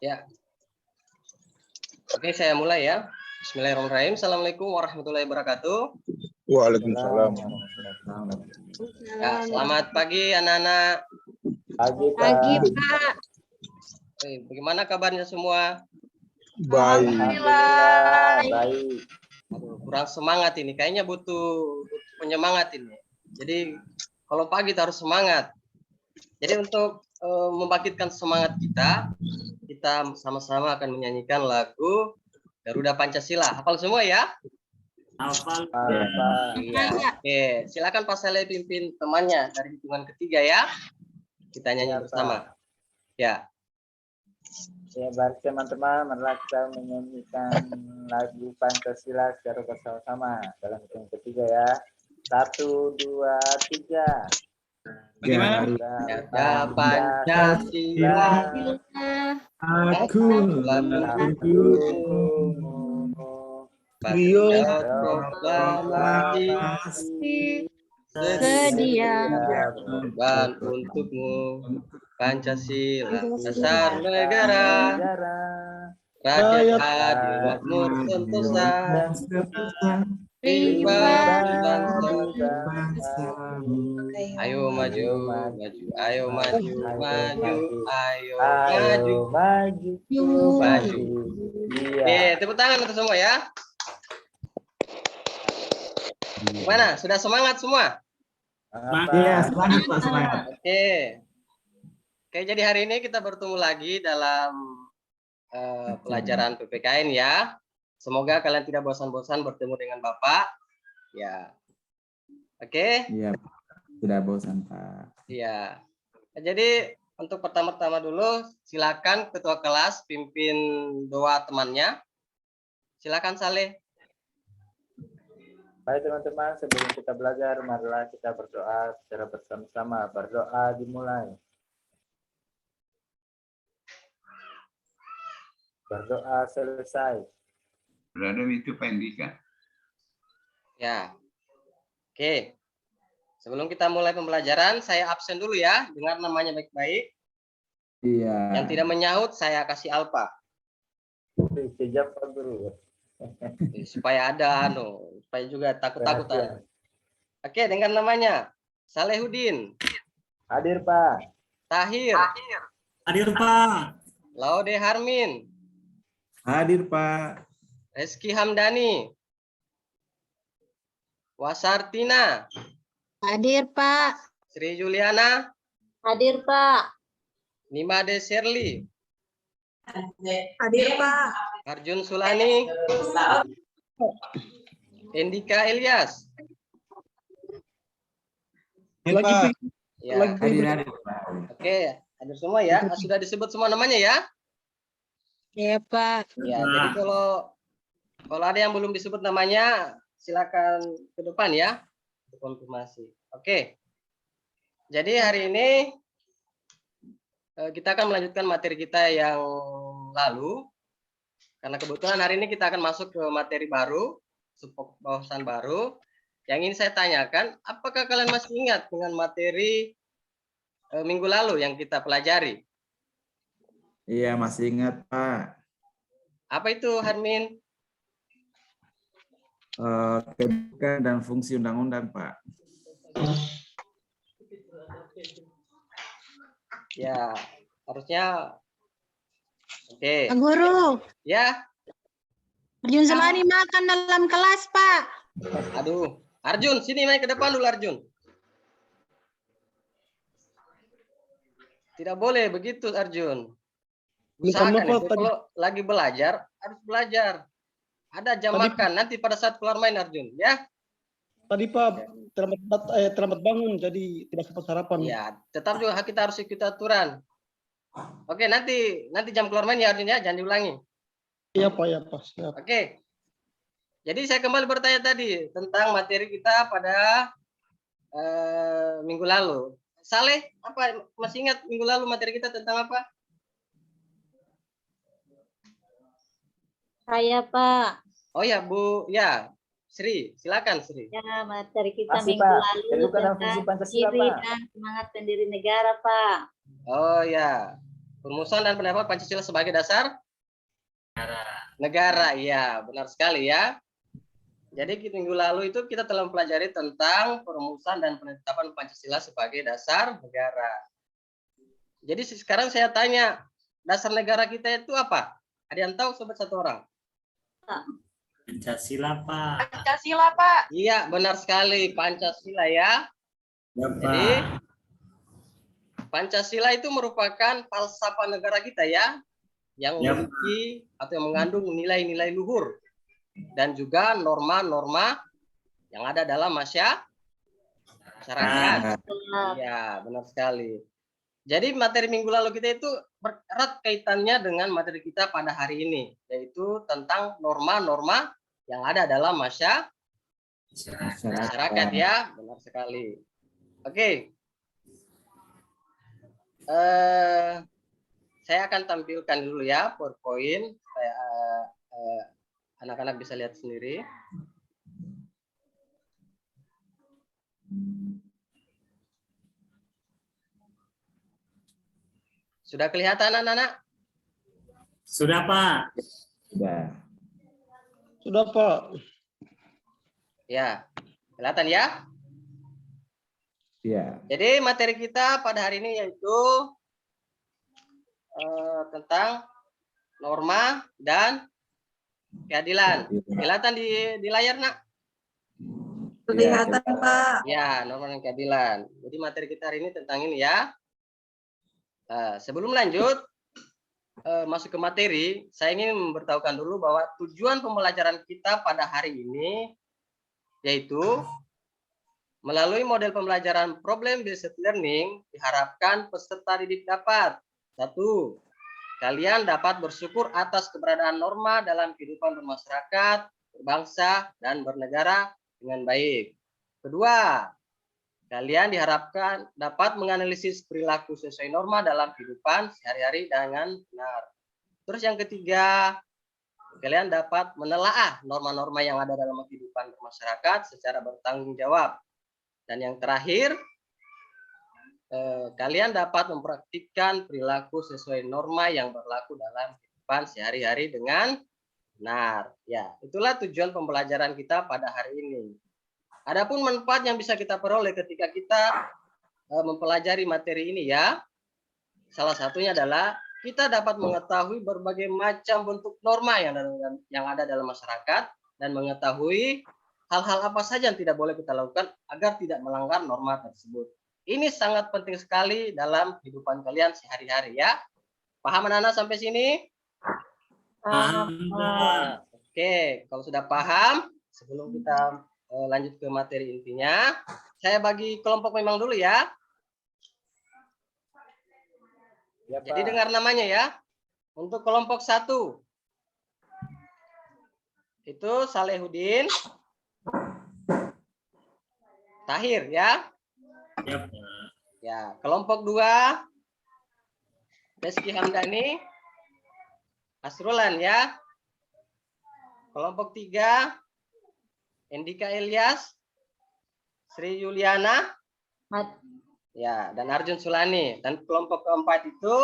Ya. Oke, saya mulai ya. Bismillahirrahmanirrahim. Assalamualaikum warahmatullahi wabarakatuh. Waalaikumsalam. Ya, selamat pagi anak-anak. Pagi, Pak. Bagaimana kabarnya semua? Baik. Alhamdulillah. Baik. Aduh, kurang semangat ini. Kayaknya butuh penyemangat ini. Jadi kalau pagi harus semangat. Jadi untuk membangkitkan semangat kita sama-sama akan menyanyikan lagu Garuda Pancasila. Hafal semua ya? Hafal. Iya. Oke, silakan Pak Saleh pimpin temannya dari hitungan ketiga ya. Kita nyanyi bersama. Ya. Ya, baik teman-teman, marilah kita menyanyikan lagu Pancasila secara bersama-sama dalam hitungan ketiga ya. 1, 2, 3. Bagaimana? Garuda Pancasila, Aku proklamasi sedia berkorban untukmu. Pancasila dasar negara, rakyat adil makmur sentosa, pribadi bangsa. Ayo maju, maju, ayo maju, maju, ayo maju, maju. Oke, tepuk tangan untuk semua ya. Gimana? Sudah semangat semua? Iya, semangat Pak, semangat. Oke. Oke, jadi hari ini kita bertemu lagi dalam pelajaran PPKN ya. Semoga kalian tidak bosan-bosan bertemu dengan Bapak. Ya. Oke? Iya, tidak bosan, Pak. Iya. Jadi untuk pertama-tama dulu silakan ketua kelas pimpin doa temannya. Silakan Saleh. Baik teman-teman, sebelum kita belajar, marilah kita berdoa secara bersama-sama. Berdoa dimulai. Berdoa selesai. Berada itu Pak Indika. Ya. Oke. Sebelum kita mulai pembelajaran, saya absen dulu ya. Dengar namanya baik-baik. Iya. Yang tidak menyahut, saya kasih alpa. Kejam Pak Guru. Supaya ada, supaya juga takut-takutan. Perhatian. Oke, dengan namanya. Salehudin. Hadir Pak. Tahir. Hadir, Pak. Laude Harmin. Hadir, Pak. Reski Hamdani. Wasartina. Hadir, Pak. Sri Juliana. Hadir, Pak. Nimade Sherly. Hadir, Pak. Arjun Sulani. Endika Elias. Ya. Hadir, Pak. Oke, hadir semua ya. Sudah disebut semua namanya ya. Ya, Pak. Ya, jadi kalau ada yang belum disebut namanya, silakan ke depan ya untuk konfirmasi. Oke. Jadi hari ini kita akan melanjutkan materi kita yang lalu. Karena kebetulan hari ini kita akan masuk ke materi baru, bahasan baru. Yang ingin saya tanyakan, apakah kalian masih ingat dengan materi minggu lalu yang kita pelajari? Iya, masih ingat, Pak. Apa itu, Harmin? Kedudukan dan fungsi undang-undang, Pak. Ya, harusnya. Oke. Pak Guru. Ya. Arjun Sulani makan dalam kelas, Pak. Aduh. Arjun, sini naik ke depan dulu, Arjun. Tidak boleh begitu, Arjun. Usahakan itu kalau lagi belajar, harus belajar. Ada jam makan, nanti pada saat keluar main, Arjun. Ya. Tadi Pak terlambat bangun, jadi tidak sempat sarapan. Ya, tetap juga kita harus ikuti aturan. Oke, nanti jam keluar main ya, Arjun ya, jangan diulangi. Iya Pak, ya Pak. Siap. Oke. Jadi saya kembali bertanya tadi tentang materi kita pada minggu lalu. Saleh, apa masih ingat minggu lalu materi kita tentang apa? Saya, Pak. Oh ya, Bu, ya. Sri, silakan Sri. Ya, materi kita Masih, minggu Pak. lalu Kedudukan dan fungsi tentang Pancasila, diri Pak. dan semangat pendiri negara, Pak. Oh ya. Perumusan dan pendapat Pancasila sebagai dasar negara. Iya, benar sekali ya. Jadi minggu lalu itu kita telah mempelajari tentang perumusan dan penetapan Pancasila sebagai dasar negara. Jadi sekarang saya tanya, dasar negara kita itu apa? Ada yang tahu sobat satu orang? Pancasila, Pak. Pancasila, Pak. Iya, benar sekali, Pancasila ya. Ya, Jadi Pak. Pancasila itu merupakan falsafah negara kita ya, yang Ya. memiliki atau yang mengandung nilai-nilai luhur dan juga norma-norma yang ada dalam masyarakat. Iya, benar sekali. Jadi materi minggu lalu kita itu erat kaitannya dengan materi kita pada hari ini, yaitu tentang norma-norma yang ada dalam masyarakat ya, benar sekali. Oke. Saya akan tampilkan dulu ya PowerPoint supaya anak-anak bisa lihat sendiri. Sudah kelihatan anak-anak? Sudah, Pak. Sudah. Sudah, Pak. Ya, kelihatan ya? Iya. Jadi materi kita pada hari ini yaitu tentang norma dan keadilan. Kelihatan di layar, Nak? Kelihatan, Pak. Ya, norma dan keadilan. Jadi materi kita hari ini tentang ini ya. Sebelum lanjut masuk ke materi, saya ingin memberitahukan dulu bahwa tujuan pembelajaran kita pada hari ini yaitu melalui model pembelajaran problem based learning diharapkan peserta didik dapat: 1. Kalian dapat bersyukur atas keberadaan norma dalam kehidupan bermasyarakat, berbangsa, dan bernegara dengan baik. 2. Kalian diharapkan dapat menganalisis perilaku sesuai norma dalam kehidupan sehari-hari dengan benar. Terus yang ketiga, kalian dapat menelaah norma-norma yang ada dalam kehidupan bermasyarakat secara bertanggung jawab. Dan yang terakhir, kalian dapat mempraktikkan perilaku sesuai norma yang berlaku dalam kehidupan sehari-hari dengan benar. Ya, itulah tujuan pembelajaran kita pada hari ini. Adapun manfaat yang bisa kita peroleh ketika kita mempelajari materi ini ya, salah satunya adalah kita dapat mengetahui berbagai macam bentuk norma yang ada dalam masyarakat dan mengetahui hal-hal apa saja yang tidak boleh kita lakukan agar tidak melanggar norma tersebut. Ini sangat penting sekali dalam kehidupan kalian sehari-hari ya. Paham anak-anak sampai sini? Oke, kalau sudah paham, sebelum kita lanjut ke materi intinya, saya bagi kelompok memang dulu ya. Ya, Pak. Jadi dengar namanya ya. Untuk kelompok 1 itu Salehudin Tahir ya. Ya, Pak. Ya, kelompok 2 Reski Hamdani Asrulan ya. Kelompok 3 Endika Ilyas Sri Yuliana ya, dan Arjun Sulani. Dan kelompok keempat itu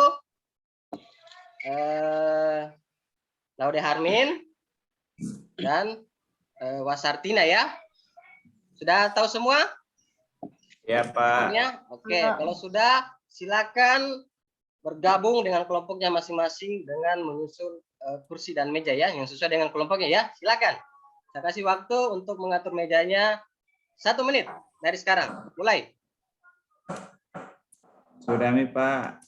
Laude Harmin dan Wasartina ya. Sudah tahu semua? Ya, Pak. Oke, kalau sudah silakan bergabung dengan kelompoknya masing-masing dengan menyusun kursi dan meja ya yang sesuai dengan kelompoknya ya. Silakan. Saya kasih waktu untuk mengatur mejanya 1 menit dari sekarang. Mulai. Sudah, Mi, Pak.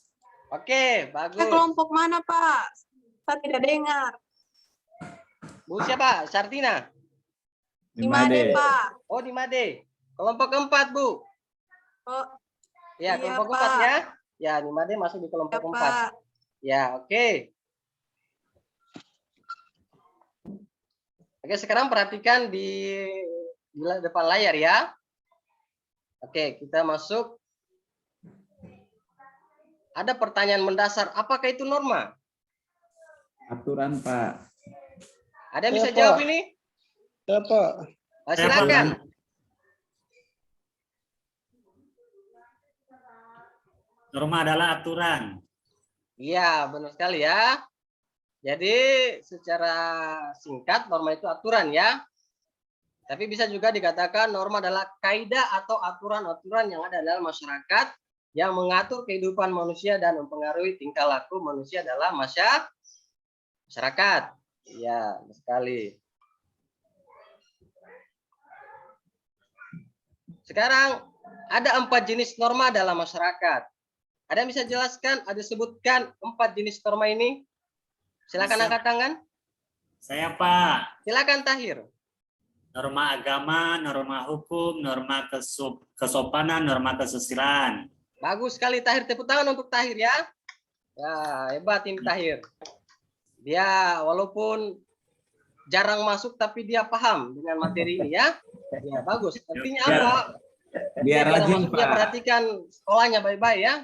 Oke, bagus. Kelompok mana, Pak? Saya tidak dengar. Bu siapa? Sartina. Di mana, Pak? Oh, di Made. Kelompok keempat, Bu. Oh, Ya, iya, kelompok Pak. 4 ya. Ya, di Made masuk di kelompok ya, 4. Pak. Ya, oke. Oke, sekarang perhatikan di depan layar ya. Oke, kita masuk. Ada pertanyaan mendasar, apakah itu norma? Aturan, Pak. Ada yang Ya, bisa Pak. jawab ini? Ya, Pak. Silakan. Norma adalah aturan. Iya, benar sekali ya. Jadi secara singkat norma itu aturan ya. Tapi bisa juga dikatakan norma adalah kaidah atau aturan-aturan yang ada dalam masyarakat yang mengatur kehidupan manusia dan mempengaruhi tingkah laku manusia dalam masyarakat. Iya, benar sekali. Sekarang ada 4 jenis norma dalam masyarakat. Ada yang bisa jelaskan, ada sebutkan 4 jenis norma ini? Silakan Bisa. angkat tangan. Saya Pak. Silakan Tahir. Norma agama, norma hukum, norma kesopanan, norma kesusilaan. Bagus sekali Tahir, tepuk tangan untuk Tahir ya. Ya, hebat ini Tahir. Dia walaupun jarang masuk tapi dia paham dengan materi ini ya. Ya, bagus. Artinya Ya. apa? Biar Dia rajin, masuk, dia Pak. perhatikan sekolahnya baik-baik ya.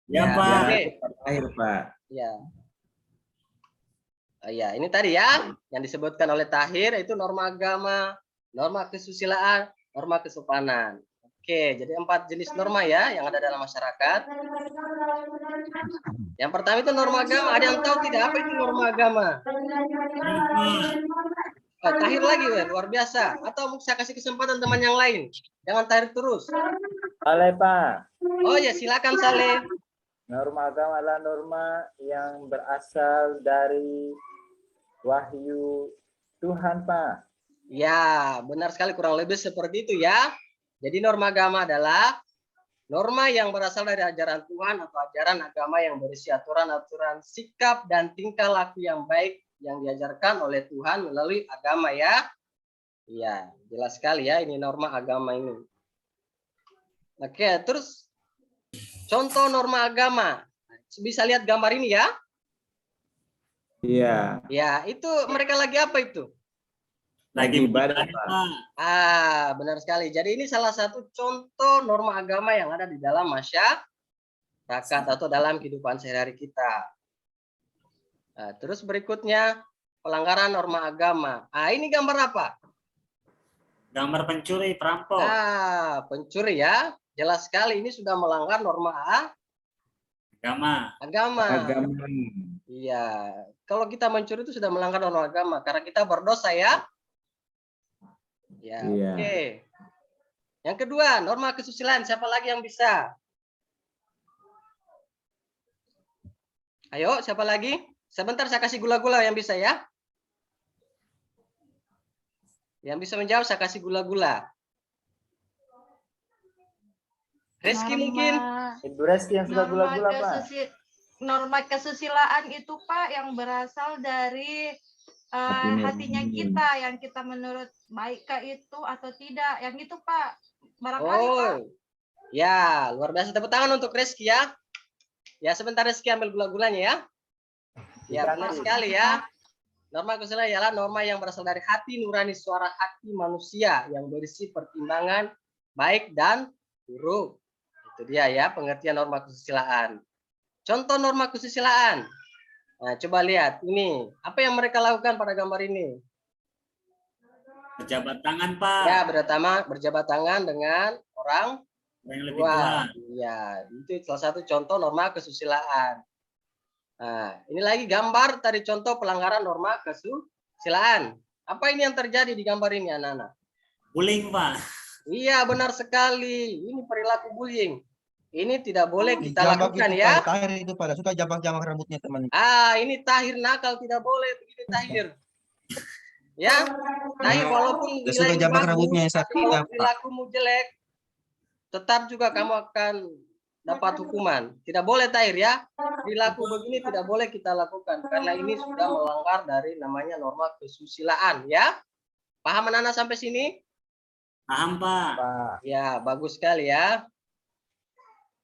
Ya, Ya, Pak. oke. Akhir, Pak. Ya. Ya, ini tadi ya yang disebutkan oleh Tahir itu norma agama, norma kesusilaan, norma kesopanan. Oke, jadi 4 jenis norma ya yang ada dalam masyarakat. Yang pertama itu norma agama. Ada yang tahu tidak apa itu norma agama? Tahir lagi, luar biasa. Atau saya kasih kesempatan teman yang lain. Jangan Tahir terus. Saleh Pak. Oh ya, silakan Saleh. Norma agama adalah norma yang berasal dari wahyu Tuhan, Pak. Ya, benar sekali, kurang lebih seperti itu ya. Jadi norma agama adalah norma yang berasal dari ajaran Tuhan atau ajaran agama yang berisi aturan-aturan sikap dan tingkah laku yang baik yang diajarkan oleh Tuhan melalui agama ya. Iya, jelas sekali ya ini norma agama ini. Oke, terus contoh norma agama. Bisa lihat gambar ini ya? Iya. Ya, itu mereka lagi apa itu? Lagi ibadah, beribadah, Pak. Pak. Benar sekali. Jadi ini salah satu contoh norma agama yang ada di dalam masyarakat atau dalam kehidupan sehari-hari kita. Nah, terus berikutnya pelanggaran norma agama. Ini gambar apa? Gambar pencuri, perampok. Pencuri ya. Jelas sekali ini sudah melanggar norma Agama. agama. Agama. Iya. Kalau kita mencuri itu sudah melanggar norma agama karena kita berdosa ya. Ya, Iya. oke. Yang kedua, norma kesusilaan. Siapa lagi yang bisa? Ayo, siapa lagi? Sebentar saya kasih gula-gula yang bisa ya. Yang bisa menjawab saya kasih gula-gula. Reski mungkin? Ibu Reski yang suka gula-gula, Pak. Norma kesusilaan itu Pak yang berasal dari hatinya kita, yang kita menurut baikkah itu atau tidak, yang itu Pak. Barangkali Pak. Ya, luar biasa. Tepuk tangan untuk Reski ya. Ya, sebentar Reski ambil gula-gulanya ya. Ya, benar sekali ya. Norma kesusilaan ialah norma yang berasal dari hati nurani suara hati manusia yang berisi pertimbangan baik dan buruk. Itu dia ya pengertian norma kesusilaan. Contoh norma kesusilaan. Nah, coba lihat ini. Apa yang mereka lakukan pada gambar ini? Berjabat tangan, Pak. Ya, berjabat tangan dengan orang Yang lebih tua. tua. Ya, itu salah satu contoh norma kesusilaan. Nah, ini lagi gambar tadi contoh pelanggaran norma kesusilaan. Apa ini yang terjadi di gambar ini, anak-anak? Bullying, Pak. Iya, benar sekali. Ini perilaku bullying. Ini tidak boleh kita lakukan ya. Tahir itu pada suka jambak-jambak rambutnya teman. Ini Tahir nakal, tidak boleh begini Tahir. Ya, Tahir walaupun Dia suka nilai jambak bagus, rambutnya yang tapi sakit, kalau Pak. perilakumu jelek, tetap juga kamu akan dapat hukuman. Tidak boleh Tahir ya. Perilaku begini tidak boleh kita lakukan karena ini sudah melanggar dari namanya norma kesusilaan ya. Paham anak-anak sampai sini? Paham, Pak. Pak. Ya, bagus sekali ya.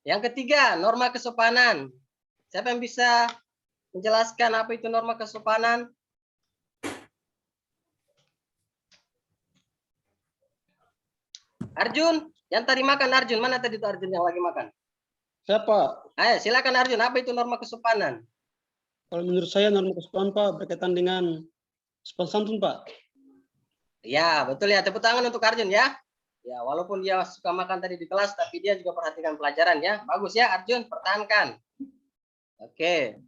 Yang ketiga, norma kesopanan. Siapa yang bisa menjelaskan apa itu norma kesopanan? Arjun, yang tadi makan Arjun. Mana tadi itu Arjun yang lagi makan? Siapa? Ayo, silakan Arjun. Apa itu norma kesopanan? Kalau menurut saya norma kesopanan Pak berkaitan dengan sopan santun Pak. Ya, betul ya. Tepuk tangan untuk Arjun ya. Ya, walaupun dia suka makan tadi di kelas, tapi dia juga perhatikan pelajaran ya. Bagus ya Arjun, pertahankan. Oke.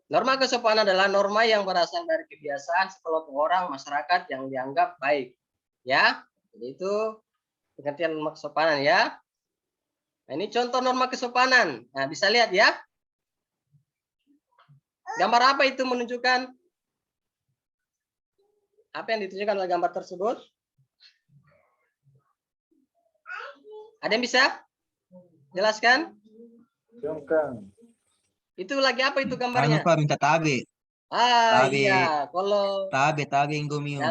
Norma kesopanan adalah norma yang berasal dari kebiasaan sekelompok orang masyarakat yang dianggap baik. Ya, jadi itu pengertian norma kesopanan ya. Nah, ini contoh norma kesopanan. Nah, bisa lihat ya. Gambar apa itu menunjukkan? Apa yang ditunjukkan oleh gambar tersebut? Ada yang bisa jelaskan? Sungkeng. Itu lagi apa itu Anu gambarnya? Pak, minta tabe. Tabe. Iya, kalau Tabe Indomie.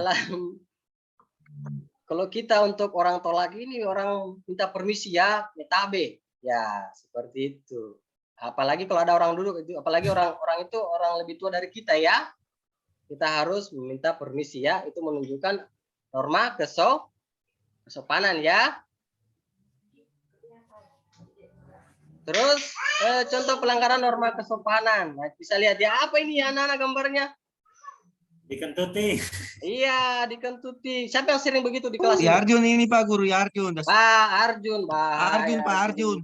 kalau kita untuk orang tolak ini orang minta permisi ya, tabe. Ya, seperti itu. Apalagi kalau ada orang duduk itu, apalagi orang itu orang lebih tua dari kita ya. Kita harus meminta permisi ya, itu menunjukkan norma kesopanan ya. Terus contoh pelanggaran norma kesopanan. Nah, bisa lihat ya, apa ini ya anak-anak gambarnya? Dikentuti. Iya, dikentuti. Siapa yang sering begitu di kelas ini? Arjun ini Pak Guru, Arjun. Pak Arjun, Arjun Pak Arjun.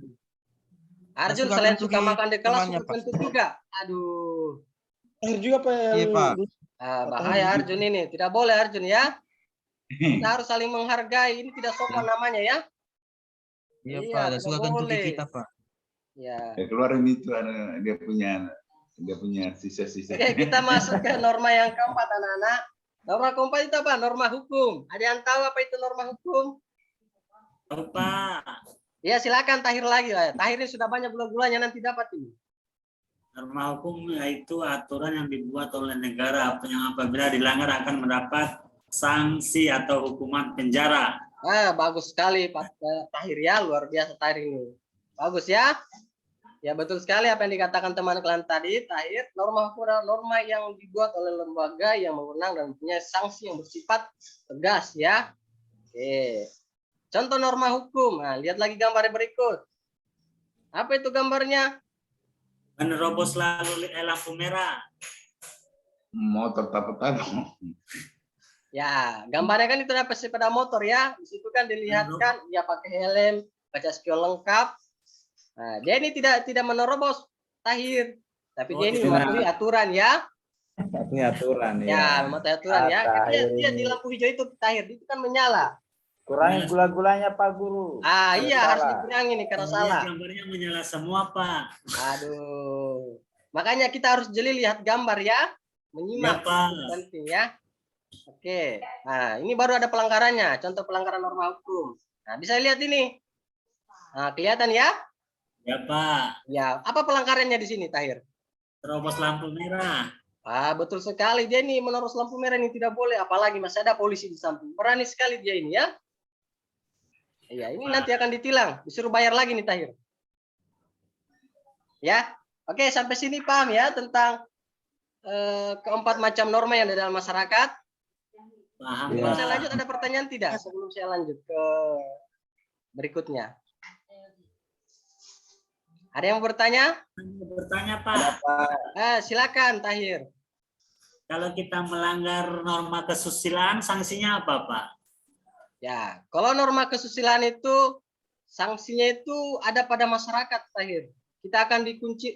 Arjun Suka selain kentuti suka makan di kelas, temannya, suka Pak. kentut juga. Aduh. Tahir juga Pak yang Iya, Pak. Bahaya Arjun ini. Tidak boleh Arjun ya. Kita harus saling menghargai. Ini tidak sopan namanya ya. Iya Iya, Pak, ada tidak suka kentuti boleh. kita Pak. Ya. Ya, keluarin itu ada dia punya sisa-sisa. Oke, kita masuk ke norma yang keempat anak-anak. Norma keempat itu apa? Norma hukum. Ada yang tahu apa itu norma hukum? Tahu Pak. Ya silakan Tahir lagi lah. Tahir ini sudah banyak bulan-bulannya nanti dapat ini. Norma hukum yaitu aturan yang dibuat oleh negara yang apabila dilanggar akan mendapat sanksi atau hukuman penjara. Bagus sekali Pak Tahir ya, luar biasa Tahir ini. Bagus ya. Ya betul sekali apa yang dikatakan teman kalian tadi, Tahir. Norma hukum adalah norma yang dibuat oleh lembaga yang mewenang dan punya sanksi yang bersifat tegas ya. Oke. Contoh norma hukum. Nah, lihat lagi gambar berikut. Apa itu gambarnya? Menerobos lalu lampu merah. Motor tapo-tapo. Ya, gambarnya kan itu apa sepeda motor ya. Di situ kan dilihatkan dia pakai helm, baca spion lengkap. Nah, dia ini tidak menerobos Tahir, tapi dia ini mematuhi aturan ya. Ini aturan Ya, ya. mematuhi aturan ya. Kan dia di lampu hijau itu Tahir, itu kan menyala. Kurangi gula-gulanya Pak Guru. Iya Salah. harus dikurangi nih karena salah. Gambarnya menyala semua Pak. Aduh. Makanya kita harus jeli lihat gambar ya. Menyimak. Ya, Pak. Penting ya. Oke. Nah, ini baru ada pelanggarannya. Contoh pelanggaran norma hukum. Nah, bisa lihat ini. Nah, kelihatan ya? Ya Pak. Ya, apa pelanggarannya di sini, Tahir? Terobos lampu merah. Betul sekali. Dia ini menerobos lampu merah ini tidak boleh. Apalagi masih ada polisi di samping. Berani sekali dia ini ya. Iya, ini nanti akan ditilang. Disuruh bayar lagi nih, Tahir. Ya. Oke, sampai sini paham ya tentang keempat macam norma yang ada dalam masyarakat. Paham Sebelum Pak. saya lanjut ada pertanyaan tidak? Sebelum saya lanjut ke berikutnya. Ada yang bertanya? Bertanya Pak. Silakan Tahir. Kalau kita melanggar norma kesusilaan, sanksinya apa Pak? Ya, kalau norma kesusilaan itu sanksinya itu ada pada masyarakat Tahir. Kita akan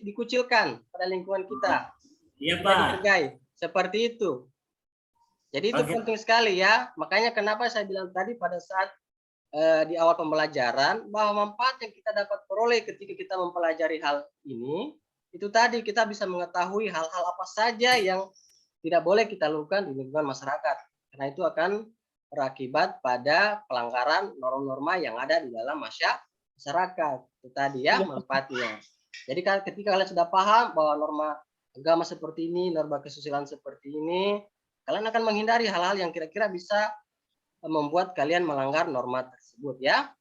dikucilkan pada lingkungan kita. Iya Tidak Pak. dihargai. Seperti itu. Jadi itu penting sekali ya. Makanya kenapa saya bilang tadi pada saat di awal pembelajaran bahwa manfaat yang kita dapat peroleh ketika kita mempelajari hal ini itu tadi kita bisa mengetahui hal-hal apa saja yang tidak boleh kita lakukan di lingkungan masyarakat karena itu akan berakibat pada pelanggaran norma-norma yang ada di dalam masyarakat itu tadi ya manfaatnya. Jadi ketika kalian sudah paham bahwa norma agama seperti ini, norma kesusilaan seperti ini, kalian akan menghindari hal-hal yang kira-kira bisa membuat kalian melanggar norma tersebut ya.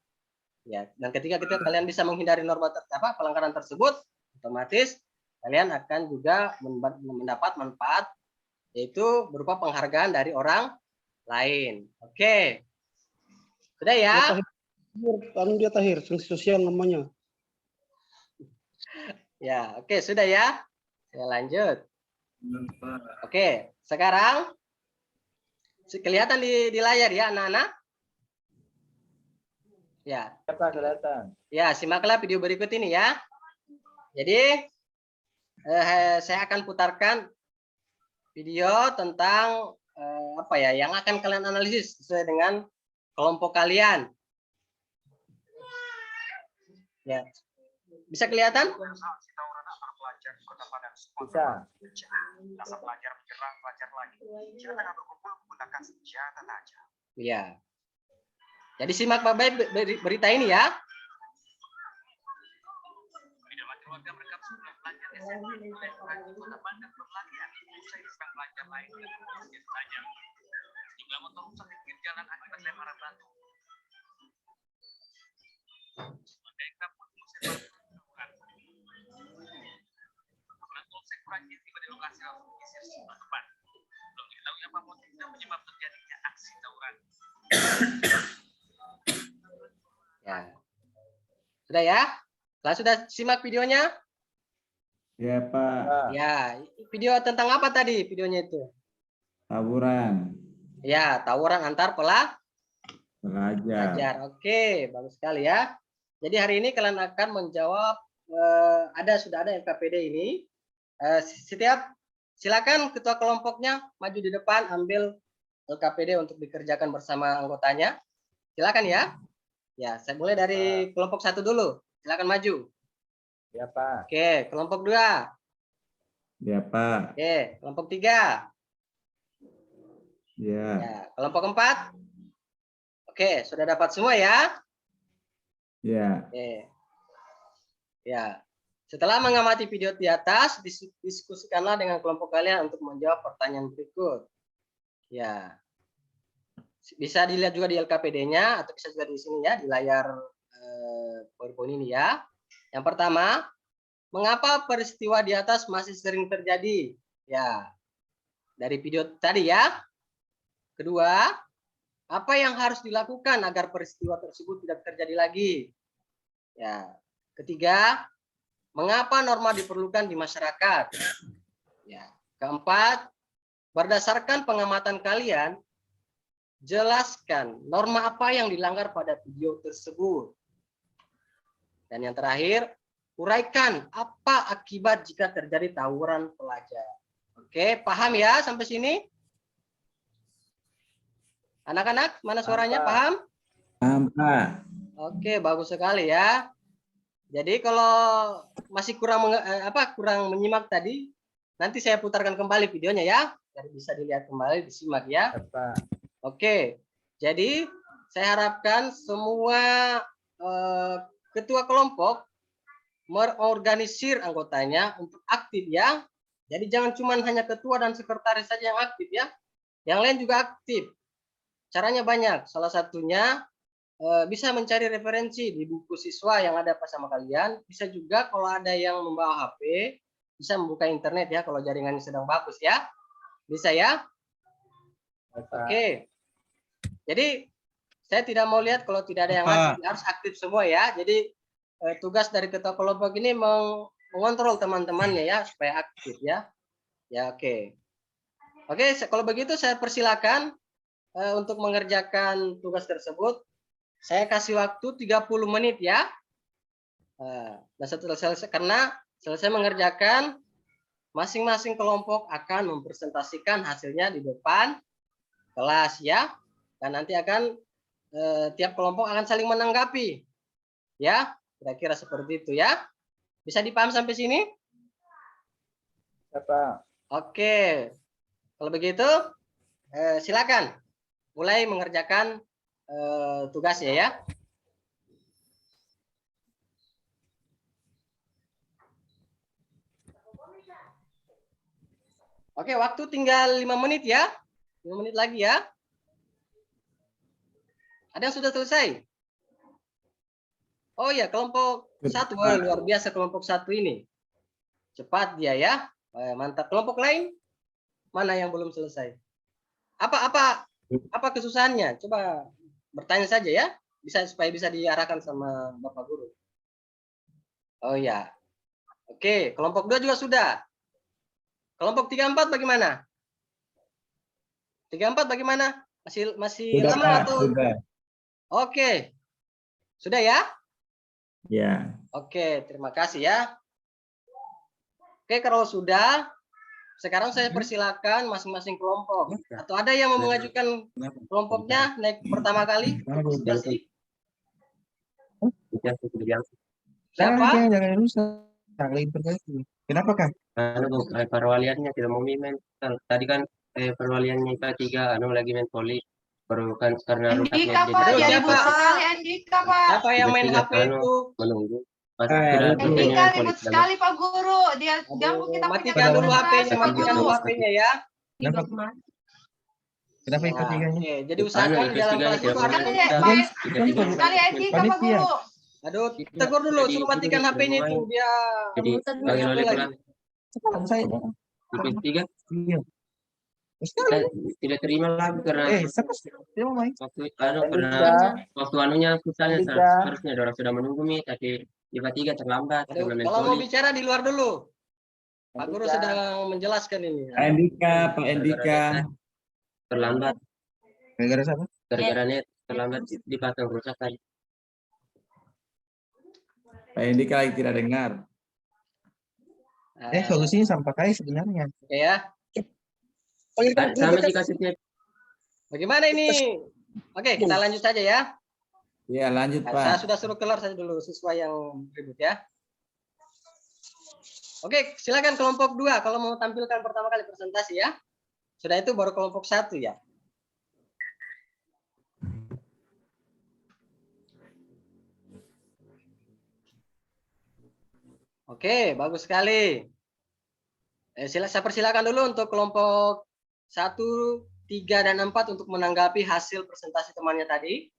Ya, dan ketika kalian bisa menghindari norma pelanggaran tersebut, otomatis kalian akan juga mendapat manfaat yaitu berupa penghargaan dari orang lain. Oke. Sudah ya? Dia Tahir, sanksi sosial namanya. Ya, oke, sudah ya. Saya lanjut. Oke, sekarang kelihatan di layar ya anak-anak? Ya. Pak kelihatan. Ya, simaklah video berikut ini ya. Jadi saya akan putarkan video tentang apa ya yang akan kalian analisis sesuai dengan kelompok kalian. Ya, bisa kelihatan? Bisa. Ya. Jadi simak baik-baik berita ini ya. Ya. Sudah ya? Kalian sudah simak videonya? Ya Pak, Ya, video tentang apa tadi videonya itu? tawuran, Ya, tawuran antar pelajar. pelajar. Oke, bagus sekali ya. Jadi hari ini kalian akan menjawab sudah ada LKPD ini. Silakan ketua kelompoknya maju di depan ambil LKPD untuk dikerjakan bersama anggotanya. Silakan ya. Ya, saya mulai dari kelompok 1 dulu. Silakan maju. Ya Pak. Oke, kelompok 2. Ya Pak, Oke, kelompok 3. ya, Ya, kelompok 4. Oke, sudah dapat semua ya? ya, Oke. Ya. Setelah mengamati video di atas, diskusikanlah dengan kelompok kalian untuk menjawab pertanyaan berikut. Ya. Bisa dilihat juga di LKPD-nya atau bisa juga di sini ya, di layar PowerPoint ini ya. Yang pertama, mengapa peristiwa di atas masih sering terjadi? Ya. Dari video tadi ya. Kedua, apa yang harus dilakukan agar peristiwa tersebut tidak terjadi lagi? Ya. Ketiga, mengapa norma diperlukan di masyarakat? Ya. Keempat, berdasarkan pengamatan kalian, jelaskan norma apa yang dilanggar pada video tersebut. Dan yang terakhir, uraikan apa akibat jika terjadi tawuran pelajar. Oke, paham ya sampai sini? Anak-anak, mana suaranya? Paham? paham Pak. Oke, bagus sekali ya. Jadi kalau masih kurang menyimak tadi, nanti saya putarkan kembali videonya ya, biar bisa dilihat kembali, disimak ya. Ya Pak. Oke, jadi saya harapkan semua ketua kelompok mengorganisir anggotanya untuk aktif ya. Jadi jangan cuma hanya ketua dan sekretaris saja yang aktif ya. Yang lain juga aktif. Caranya banyak. Salah satunya bisa mencari referensi di buku siswa yang ada pas sama kalian. Bisa juga kalau ada yang membawa HP, bisa membuka internet ya kalau jaringannya sedang bagus ya. Bisa ya? Oke. Jadi saya tidak mau lihat kalau tidak ada yang aktif, harus aktif semua ya. Jadi tugas dari ketua kelompok ini mengontrol teman-temannya ya supaya aktif ya. Ya oke. Oke, kalau begitu saya persilakan untuk mengerjakan tugas tersebut. Saya kasih waktu 30 menit ya. Dan setelah selesai mengerjakan, masing-masing kelompok akan mempresentasikan hasilnya di depan kelas ya. Dan nanti akan tiap kelompok akan saling menanggapi. Ya, kira-kira seperti itu ya. Bisa dipaham sampai sini? Ya Pak. Oke. Kalau begitu, silakan mulai mengerjakan tugasnya ya. Oke, waktu tinggal 5 menit ya. 5 menit lagi ya. Ada yang sudah selesai? Oh ya, kelompok 1. Luar biasa kelompok 1 ini. Cepat dia ya. Mantap. Kelompok lain? Mana yang belum selesai? Apa kesusahannya? Coba bertanya saja ya. Supaya bisa diarahkan sama Bapak Guru. Oh ya. Oke, kelompok 2 juga sudah. Kelompok 3-4 bagaimana? 3-4 bagaimana? Masih Sudah, lama Pak, atau? sudah. Oke. Sudah ya? Ya. Oke, terima kasih ya. Oke, kalau sudah, sekarang saya persilakan masing-masing kelompok. Atau ada yang mau mengajukan kelompoknya naik pertama kali? Presentasi? Siapa? Jangan rusak. Kenapa Kang? Perwaliannya tidak mau main. Tadi kan perwaliannya IPA 3 lagi main poli. Baru kan karena Andika Pak, Aduh, ya siapa? ribut sekali Andika Pak. Siapa yang main HP itu? menunggu. Pas Andika ribut sekali Pak Guru, dia ganggu kita punya Matikan dulu HP-nya, Pak matikan Guru. dulu HP-nya ya. Kenapa ikut Nah, tiganya? oke, jadi usahakan di dalam kelas itu ada Ribut sekali Andika Pak Guru. Aduh, tegur dulu, suruh matikan HP-nya itu dia. Jadi panggil oleh pulang Sekarang saya. IPS 3 Iya. kita tidak terima lagi karena Siapa sih? Dia mau main. waktu anunya futsal Andika. harusnya ada orang sudah menunggu nih, tapi IPA 3 terlambat Aduh, karena main kalau mau poli. bicara di luar dulu. Pak Guru Andika. sedang menjelaskan ini. Pak Andika, Pak Andika. Terlambat Gara-gara siapa? gara-gara net terlambat dipasang rusak tadi. Pak Andika lagi tidak dengar. Solusinya sama pakai sebenarnya. Oke ya. Sama jika kasusnya Bagaimana ini? Oke, kita lanjut saja ya. Ya, lanjut Nah, saya Pak. sudah suruh keluar saja dulu siswa yang ribut ya. Oke, silakan kelompok 2 kalau mau tampilkan pertama kali presentasi ya. Sudah itu baru kelompok 1 ya. Oke, bagus sekali. Saya persilakan dulu untuk kelompok 1, 3, dan 4 untuk menanggapi hasil presentasi temannya tadi.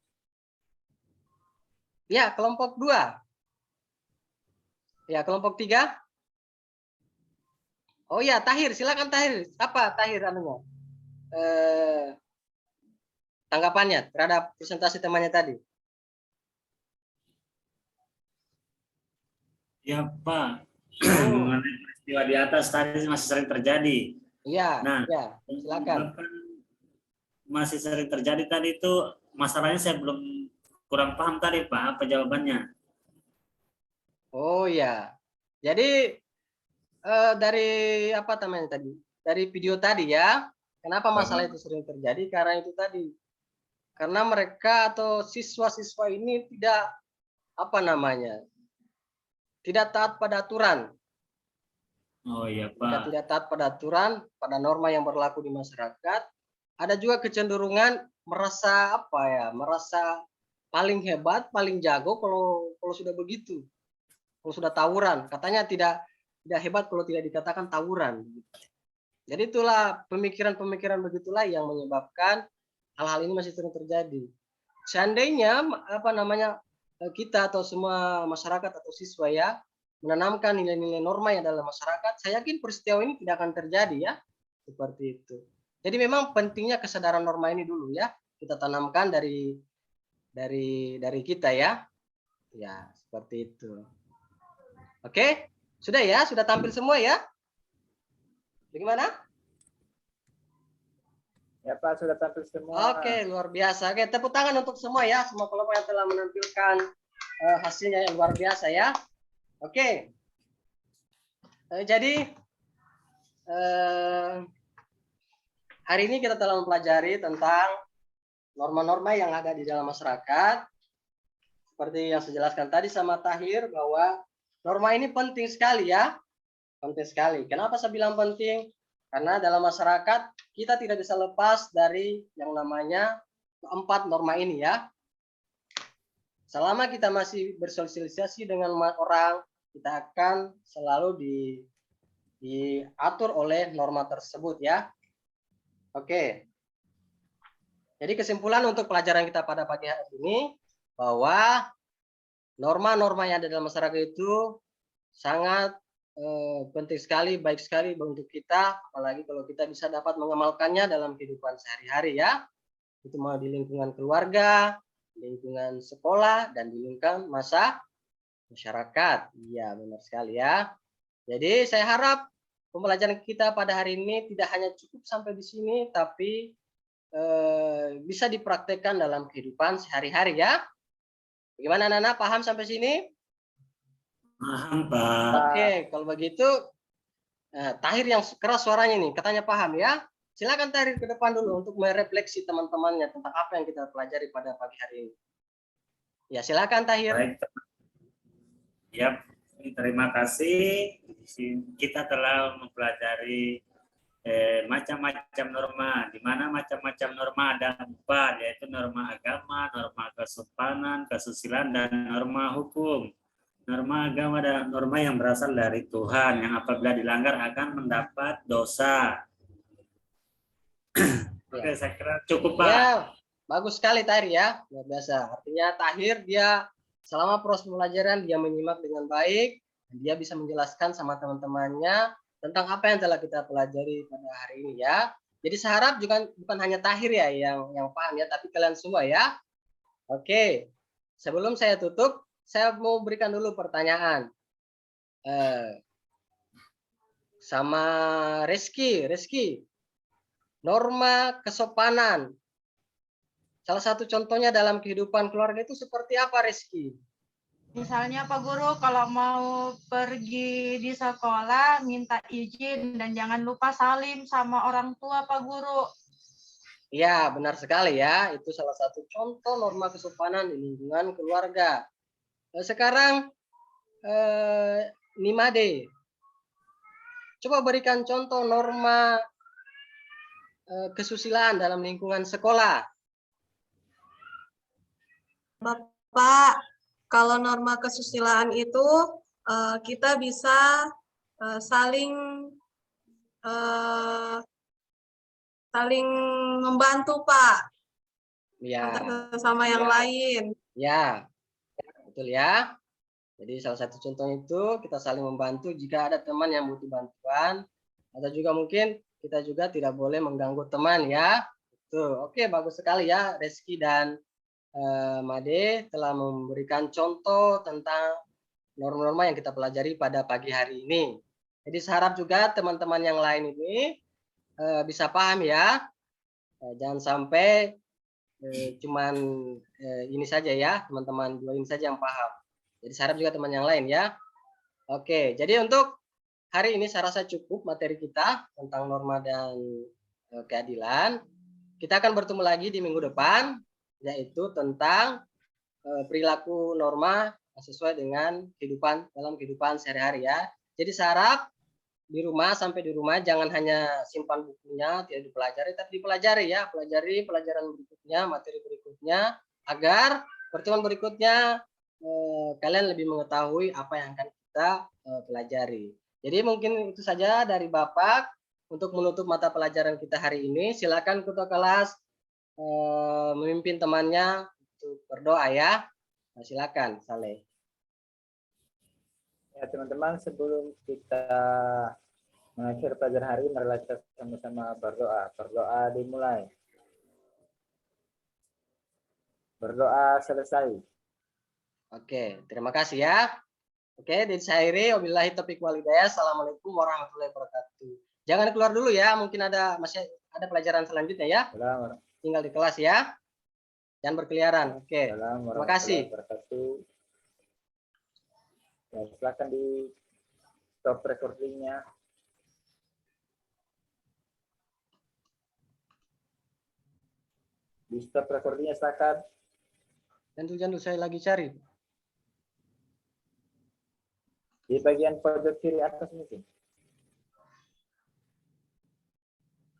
Ya, kelompok 2. Ya, kelompok 3. Oh ya, Tahir, silakan Tahir. Apa Tahir anunya? Tanggapannya terhadap presentasi temannya tadi. Ya Pak, mengenai peristiwa di atas tadi masih sering terjadi. Iya, Nah, ya, silakan. Masih sering terjadi tadi itu, masalahnya saya belum kurang paham tadi Pak, apa jawabannya? Oh ya, jadi dari apa namanya tadi? Dari video tadi ya, kenapa masalah itu sering terjadi? Karena itu tadi, karena mereka atau siswa-siswa ini tidak apa namanya, tidak taat pada aturan. Oh iya Jika Pak. tidak taat pada aturan, pada norma yang berlaku di masyarakat, ada juga kecenderungan merasa apa ya, merasa paling hebat, paling jago kalau sudah begitu, kalau sudah tawuran. Katanya tidak hebat kalau tidak dikatakan tawuran. Jadi itulah pemikiran-pemikiran begitulah yang menyebabkan hal-hal ini masih sering terjadi. Seandainya apa namanya kita atau semua masyarakat atau siswa ya menanamkan nilai-nilai norma yang dalam masyarakat, saya yakin peristiwa ini tidak akan terjadi ya, seperti itu. Jadi memang pentingnya kesadaran norma ini dulu ya, kita tanamkan dari kita ya, ya seperti itu. Oke, sudah ya, sudah tampil semua ya. Bagaimana? Ya Pak, sudah tampil semua. Oke, luar biasa. Oke, tepuk tangan untuk semua ya, semua kelompok yang telah menampilkan hasilnya yang luar biasa ya. Oke, jadi hari ini kita telah mempelajari tentang norma-norma yang ada di dalam masyarakat. Seperti yang saya jelaskan tadi sama Tahir bahwa norma ini penting sekali ya, penting sekali. Kenapa saya bilang penting? Karena dalam masyarakat kita tidak bisa lepas dari yang namanya keempat norma ini ya. Selama kita masih bersosialisasi dengan orang, kita akan selalu diatur oleh norma tersebut ya. Oke. Jadi kesimpulan untuk pelajaran kita pada pagi hari ini bahwa norma-norma yang ada dalam masyarakat itu sangat penting sekali, baik sekali untuk kita, apalagi kalau kita bisa dapat mengamalkannya dalam kehidupan sehari-hari ya. Itu mau di lingkungan keluarga, lingkungan sekolah, dan di lingkungan masyarakat. Iya, benar sekali ya. Jadi saya harap pembelajaran kita pada hari ini tidak hanya cukup sampai di sini, tapi bisa dipraktekkan dalam kehidupan sehari-hari ya. Bagaimana anak-anak, paham sampai sini? Paham Pak. Oke, kalau begitu Tahir yang keras suaranya nih, katanya paham ya. Silakan Tahir ke depan dulu untuk merefleksi teman-temannya tentang apa yang kita pelajari pada pagi hari ini. Ya, silakan Tahir. Baik, ya, terima kasih. Kita telah mempelajari macam-macam norma, di mana macam-macam norma ada 4, yaitu norma agama, norma kesopanan, kesusilaan, dan norma hukum. Norma agama dan norma yang berasal dari Tuhan, yang apabila dilanggar akan mendapat dosa. Oke, saya kira cukup, Pak. Ya, bagus sekali Tahir ya, luar biasa. Artinya Tahir dia selama proses pembelajaran dia menyimak dengan baik, dia bisa menjelaskan sama teman-temannya tentang apa yang telah kita pelajari pada hari ini ya. Jadi saya harap juga bukan hanya Tahir ya yang paham ya, tapi kalian semua ya. Oke, sebelum saya tutup, saya mau berikan dulu pertanyaan sama Reski. Norma kesopanan. Salah satu contohnya dalam kehidupan keluarga itu seperti apa, Reski? Misalnya Pak Guru, kalau mau pergi di sekolah, minta izin dan jangan lupa salim sama orang tua Pak Guru. Ya, benar sekali ya. Itu salah satu contoh norma kesopanan di lingkungan keluarga. Sekarang, Nimade, coba berikan contoh norma kesusilaan dalam lingkungan sekolah. Bapak, kalau norma kesusilaan itu kita bisa saling membantu, Pak. Ya. Sama yang lain. Ya, betul ya. Jadi salah satu contoh itu kita saling membantu jika ada teman yang butuh bantuan, atau juga mungkin kita juga tidak boleh mengganggu teman ya. Tuh, oke, bagus sekali ya Reski dan Made telah memberikan contoh tentang norma-norma yang kita pelajari pada pagi hari ini. Jadi saya harap juga teman-teman yang lain ini bisa paham ya. Jangan sampai cuman ini saja ya, teman-teman dua ini saja yang paham. Jadi saya harap juga teman yang lain ya. Oke, jadi untuk hari ini saya rasa cukup materi kita tentang norma dan keadilan. Kita akan bertemu lagi di minggu depan, yaitu tentang perilaku norma sesuai dengan dalam kehidupan sehari-hari ya. Jadi saya harap sampai di rumah jangan hanya simpan bukunya tidak dipelajari, tapi dipelajari ya, pelajari pelajaran berikutnya, materi berikutnya, agar pertemuan berikutnya kalian lebih mengetahui apa yang akan kita pelajari. Jadi mungkin itu saja dari Bapak untuk menutup mata pelajaran kita hari ini. Silakan ketua kelas memimpin temannya untuk berdoa ya. Nah, silakan Saleh. Ya teman-teman, sebelum kita mengakhiri pelajaran hari ini, marilah kita sama-sama berdoa. Berdoa dimulai. Berdoa selesai. Oke, terima kasih ya. Oke, dari saya Iri, wabillahi taufiq wal hidayah. Assalamualaikum warahmatullahi wabarakatuh. Jangan keluar dulu ya, mungkin masih ada pelajaran selanjutnya ya. Tinggal di kelas ya. Jangan berkeliaran. Oke. Terima kasih. Ya, silakan di stop recordingnya. Di stop recordingnya silakan. Jangan saya lagi cari. Di bagian pojok kiri atas mungkin.